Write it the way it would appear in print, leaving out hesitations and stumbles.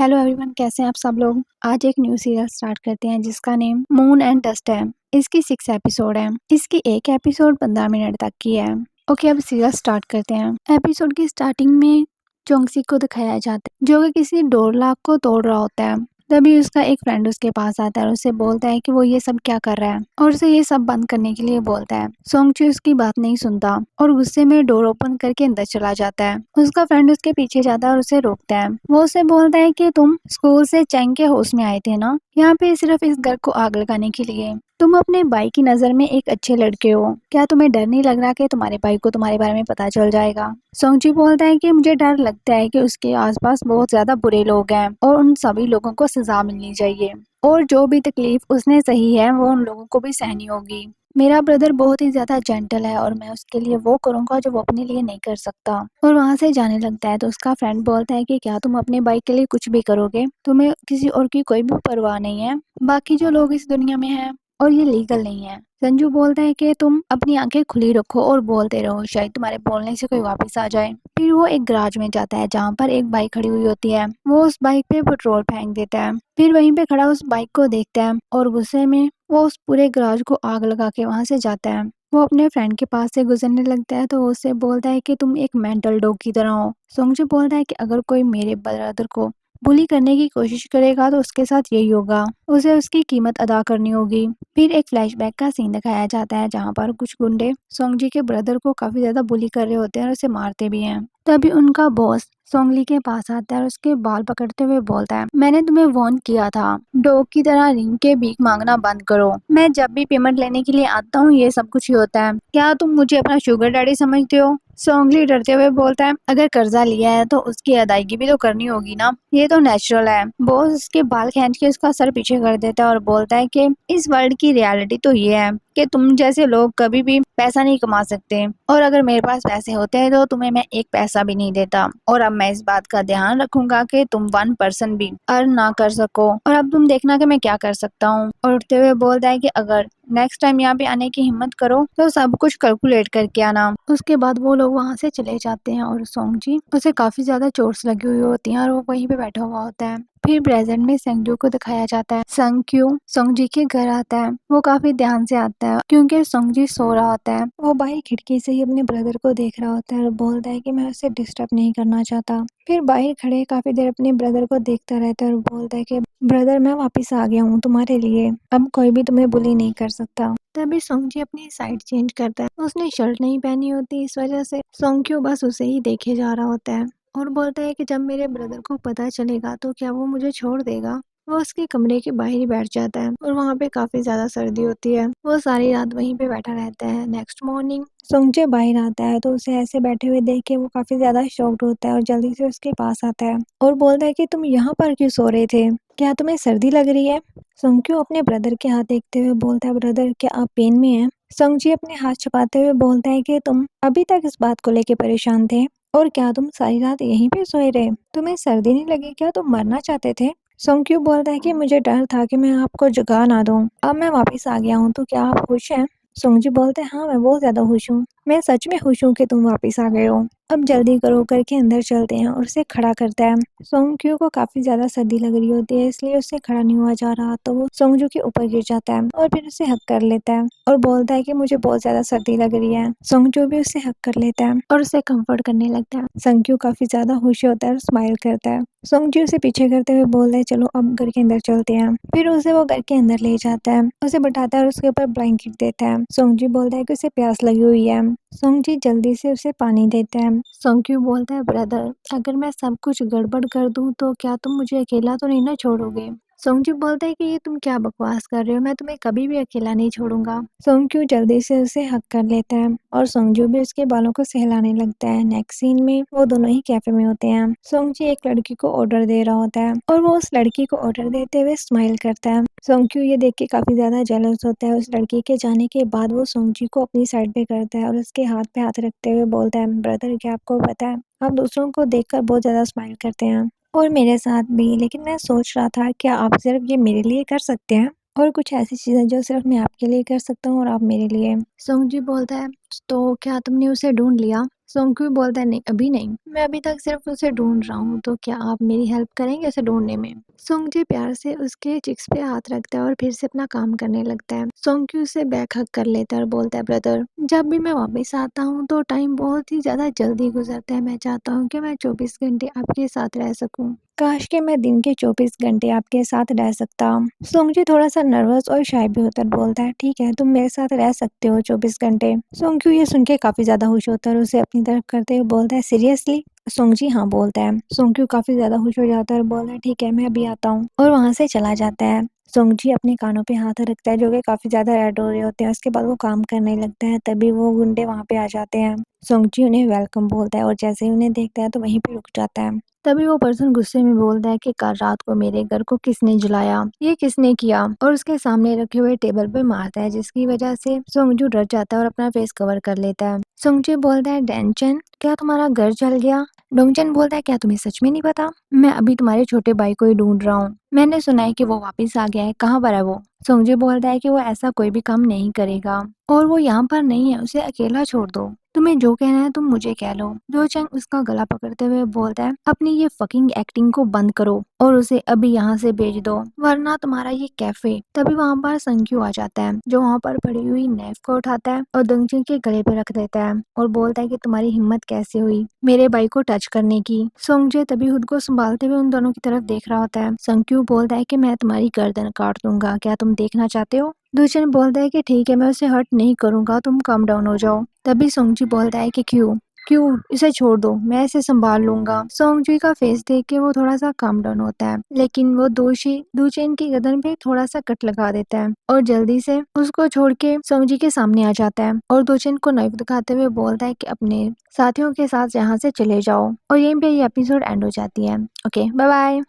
Hello everyone, कैसे हैं आप सब लोग। आज एक न्यू सीरियल स्टार्ट करते हैं जिसका नेम मून एंड डस्ट है। इसकी 6 एपिसोड है। इसकी एक एपिसोड 15 मिनट तक की है। ओके, अब सीरियल स्टार्ट करते हैं। एपिसोड की स्टार्टिंग में जोंगसी को दिखाया जाता है जो कि किसी डोर लॉक को तोड़ रहा होता है। तभी उसका एक फ्रेंड उसके पास आता है और उसे बोलता है कि वो ये सब क्या कर रहा है और उसे ये सब बंद करने के लिए बोलता है। सोंगची उसकी बात नहीं सुनता और गुस्से में डोर ओपन करके अंदर चला जाता है। उसका फ्रेंड उसके पीछे जाता है और उसे रोकता है। वो उसे बोलता है कि तुम स्कूल से चैंग के हाउस में आए थे ना, यहाँ पे सिर्फ इस घर को आग लगाने के लिए। तुम अपने भाई की नजर में एक अच्छे लड़के हो। क्या तुम्हें डर नहीं लग रहा कि तुम्हारे भाई को तुम्हारे बारे में पता चल जाएगा। सोंगजी बोलता है कि मुझे डर लगता है कि उसके आसपास बहुत ज्यादा बुरे लोग हैं और उन सभी लोगों को सजा मिलनी चाहिए और जो भी तकलीफ उसने सही है वो उन लोगों को भी सहनी होगी। मेरा ब्रदर बहुत ही ज्यादा जेंटल है और मैं उसके लिए वो करूंगा जो वो अपने लिए नहीं कर सकता। और वहां से जाने लगता है तो उसका फ्रेंड बोलता है कि क्या तुम अपने भाई के लिए कुछ भी करोगे, तुम्हें किसी और की कोई भी परवाह नहीं है। बाकी जो लोग इस दुनिया में हैं और ये लीगल नहीं है। संजू बोलता है कि तुम अपनी आंखें खुली रखो और बोलते रहो, शायद तुम्हारे बोलने से कोई वापस आ जाए। फिर वो एक गराज में जाता है जहाँ पर एक बाइक खड़ी हुई होती है। वो उस बाइक पे पेट्रोल फेंक देता है। फिर वहीं पे खड़ा उस बाइक को देखता है और गुस्से में वो उस पूरे गराज को आग लगा के वहां से जाता है। वो अपने फ्रेंड के पास से गुजरने लगता है तो वो उससे बोलता है कि तुम एक मेंटल डॉग की तरह हो। सोंगजी बोलता है कि अगर कोई मेरे ब्रदर को बुली करने की कोशिश करेगा तो उसके साथ यही होगा, उसे उसकी कीमत अदा करनी होगी। फिर एक फ्लैशबैक का सीन दिखाया जाता है जहाँ पर कुछ गुंडे सोंगजी के ब्रदर को काफी ज्यादा बुली कर रहे होते हैं और उसे मारते भी हैं। तभी उनका बॉस सोंगली के पास आता है और उसके बाल पकड़ते हुए बोलता है, मैंने तुम्हें वार्न किया था, डॉग की तरह रिंग के भीख मांगना बंद करो। मैं जब भी पेमेंट लेने के लिए आता हूँ ये सब कुछ ही होता है। क्या तुम मुझे अपना शुगर डैडी समझते हो। सोंगली डरते हुए बोलता है, अगर कर्जा लिया है तो उसकी अदायगी भी तो करनी होगी ना, ये तो नेचुरल है। बॉस उसके बाल खींच के उसका सर पीछे कर देता है और बोलता है कि इस वर्ल्ड की रियलिटी तो ये है कि तुम जैसे लोग कभी भी पैसा नहीं कमा सकते और अगर मेरे पास पैसे होते हैं तो तुम्हें मैं एक पैसा भी नहीं देता। और अब मैं इस बात का ध्यान रखूंगा कि तुम 1% भी अर्न ना कर सको और अब तुम देखना कि मैं क्या कर सकता हूँ। और उठते हुए बोलता है कि अगर नेक्स्ट टाइम यहाँ पे आने की हिम्मत करो तो सब कुछ कैलकुलेट करके आना। उसके बाद वो लोग वहां से चले जाते हैं और सोंगजी उसे काफी ज्यादा चोट्स लगी हुई होती हैं और वो वहीं पे बैठा हुआ होता है। फिर प्रेजेंट में संगजू को दिखाया जाता है। संगक्यू सोंगजी के घर आता है। वो काफी ध्यान से आता है क्योंकि सोंगजी सो रहा होता है। वो बाहर खिड़की से ही अपने ब्रदर को देख रहा होता है और बोलता है कि मैं उसे डिस्टर्ब नहीं करना चाहता। फिर बाहर खड़े काफी देर अपने ब्रदर को देखता रहता है और बोलता है कि ब्रदर मैं वापस आ गया हूँ तुम्हारे लिए, अब कोई भी तुम्हें बुली नहीं कर सकता। तभी सोंगजी अपनी साइड चेंज करता है। उसने शर्ट नहीं पहनी होती, इस वजह से सोंगक्यू बस उसे ही देखे जा रहा होता है और बोलता है कि जब मेरे ब्रदर को पता चलेगा तो क्या वो मुझे छोड़ देगा। वो उसके कमरे के बाहर ही बैठ जाता है और वहाँ पे काफी ज्यादा सर्दी होती है। वो सारी रात वहीं पे बैठा रहता है। नेक्स्ट मॉर्निंग सोंगजे बाहर आता है तो उसे ऐसे बैठे हुए देख के वो काफी ज्यादा शॉक्ड होता है और जल्दी से उसके पास आता है और बोलता है कि तुम यहाँ पर क्यों सो रहे थे, क्या तुम्हें सर्दी लग रही है। सोंगक्यू अपने ब्रदर के हाथ देखते हुए बोलता है, ब्रदर क्या आप पेन में हैं। सोंगजी अपने हाथ छुपाते हुए बोलता है कि तुम अभी तक इस बात को लेके परेशान थे और क्या तुम सारी रात यहीं पे सोए रहे, तुम्हें सर्दी नहीं लगी क्या, तुम मरना चाहते थे। सोंगक्यू बोलता है कि मुझे डर था कि मैं आपको जगा ना दूं, अब मैं वापस आ गया हूँ तो क्या आप खुश हैं। सोंगजी बोलते हैं, हाँ मैं बहुत ज्यादा खुश हूँ, मैं सच में खुश हूँ कि तुम वापस आ गए हो, अब जल्दी करो करके अंदर चलते हैं और उसे खड़ा करता है। सोंगक्यू को काफी ज्यादा सर्दी लग रही होती है इसलिए उससे खड़ा नहीं हुआ जा रहा तो वो सोंगजू के ऊपर गिर जाता है और फिर उसे हक कर लेता है और बोलता है कि मुझे बहुत ज्यादा सर्दी लग रही है। सोंगजू भी उसे हक कर लेता है और उसे कंफर्ट करने लगता है। सोंगक्यू काफी ज्यादा खुश होता है और स्माइल करता है। सोंगजू उसे पीछे करते हुए बोलता है चलो अब घर के अंदर चलते हैं। फिर उसे वो घर के अंदर ले जाता है, उसे बैठाता है और उसके ऊपर ब्लैंकेट देता है। सोंगजी बोलता है कि उसे प्यास लगी हुई है। सोंगजी जल्दी से उसे पानी देता है। सोंगक्यू बोलता है, ब्रदर अगर मैं सब कुछ गड़बड़ कर दूं तो क्या तुम मुझे अकेला तो नहीं ना छोड़ोगे। सोंगक्यू बोलता है कि ये तुम क्या बकवास कर रहे हो, मैं तुम्हें कभी भी अकेला नहीं छोड़ूंगा। सोंगक्यू जल्दी से उसे हक कर लेता है और सोंगजू भी उसके बालों को सहलाने लगता है। नेक्स्ट सीन में वो दोनों ही कैफे में होते हैं। सोंगजी एक लड़की को ऑर्डर दे रहा होता है और वो उस लड़की को ऑर्डर देते हुए स्माइल करता है। सोंगक्यू ये देख के काफी ज्यादा जेलस होता है। उस लड़की के जाने के बाद वो सोंगजी को अपनी साइड पे करता है और उसके हाथ पे हाथ रखते हुए बोलता है, ब्रदर क्या आपको पता है आप दूसरों को देखकर बहुत ज्यादा स्माइल करते हैं और मेरे साथ भी, लेकिन मैं सोच रहा था क्या आप सिर्फ ये मेरे लिए कर सकते हैं और कुछ ऐसी चीजें जो सिर्फ मैं आपके लिए कर सकता हूँ और आप मेरे लिए। सोंगजी बोलता है, तो क्या तुमने उसे ढूंढ लिया। सोंगक्यू बोलता है नहीं अभी नहीं, मैं अभी तक सिर्फ उसे ढूंढ रहा हूँ, तो क्या आप मेरी हेल्प करेंगे उसे ढूंढने में। सोंगजी प्यार से उसके चिक्स पे हाथ रखता है और फिर से अपना काम करने लगता है। सोंगक्यू उसे बैक हक कर लेता है और बोलता है ब्रदर, जब भी मैं वापस आता हूँ तो टाइम बहुत ही ज्यादा जल्दी गुजरता है। मैं चाहता हूँ कि मैं 24 घंटे आपके साथ रह सकूँ। काश कि मैं दिन के 24 घंटे आपके साथ रह सकता। सोंगजी थोड़ा सा नर्वस और शाय भी होकर बोलता है ठीक है, तुम मेरे साथ रह सकते हो 24 घंटे। सोंगक्यू ये सुन के काफी ज्यादा खुश होता है और उसे अपनी तरफ करते हुए बोलता है सीरियसली। सोंगजी हाँ बोलता है। सोंगक्यू काफी ज्यादा खुश हो जाता है और बोलता है ठीक है, मैं अभी आता हूँ, और वहां से चला जाता है। सोंगजी अपने कानों पे हाथ रखता है जो कि काफी ज्यादा रेड हो रहे होते हैं। उसके बाद वो काम करने लगता है, तभी वो गुंडे वहां पे आ जाते हैं। सोंगजी उन्हें वेलकम बोलता है और जैसे ही उन्हें देखता है तो वहीं पे रुक जाता है। तभी वो पर्सन गुस्से में बोलता है कि कल रात को मेरे घर को किसने जलाया, ये किसने किया, और उसके सामने रखे हुए टेबल पे मारता है, जिसकी वजह से सोंगजू डर जाता है और अपना फेस कवर कर लेता है। सोंगजी बोलता है डेंचन, क्या तुम्हारा घर जल गया। डोंगचन बोलता है क्या तुम्हें सच में नहीं पता, मैं अभी तुम्हारे छोटे भाई को ही ढूंढ रहा हूँ, मैंने सुना है कि वो वापस आ गया है, कहाँ पर है वो। सोंगजी बोलता है कि वो ऐसा कोई भी काम नहीं करेगा और वो यहाँ पर नहीं है, उसे अकेला छोड़ दो, तुम्हें जो कहना है तुम मुझे कह लो। दो चंग उसका गला पकड़ते हुए बोलता है अपनी ये फकिंग एक्टिंग को बंद करो और उसे अभी यहाँ से भेज दो, वरना तुम्हारा ये कैफे। तभी वहाँ पर संक्यू आ जाता है जो वहाँ पर पड़ी हुई नाइफ को उठाता है और डोंगचन के गले पे रख देता है और बोलता है कि तुम्हारी हिम्मत कैसे हुई मेरे भाई को टच करने की। सोंगजे तभी खुद को संभालते हुए उन दोनों की तरफ देख रहा होता है। संक्यू बोलता है कि मैं तुम्हारी गर्दन काट दूंगा, क्या तुम देखना चाहते हो। दूचन बोलता है कि ठीक है, मैं उसे हर्ट नहीं करूंगा, तुम काम डाउन हो जाओ। तभी सोंगजी बोलता है कि क्यों क्यों इसे छोड़ दो, मैं इसे संभाल लूंगा। सोंगजी का फेस देख के वो थोड़ा सा काम डाउन होता है, लेकिन वो दोषी दूचेन की गर्दन पे थोड़ा सा कट लगा देता है और जल्दी से उसको छोड़ के सोंगजी के सामने आ जाता है और दूचेन को नाइफ दिखाते हुए बोलता है कि अपने साथियों के साथ यहाँ से चले जाओ। और यहीं पे ये एपिसोड एंड हो जाती है। Okay, bye bye.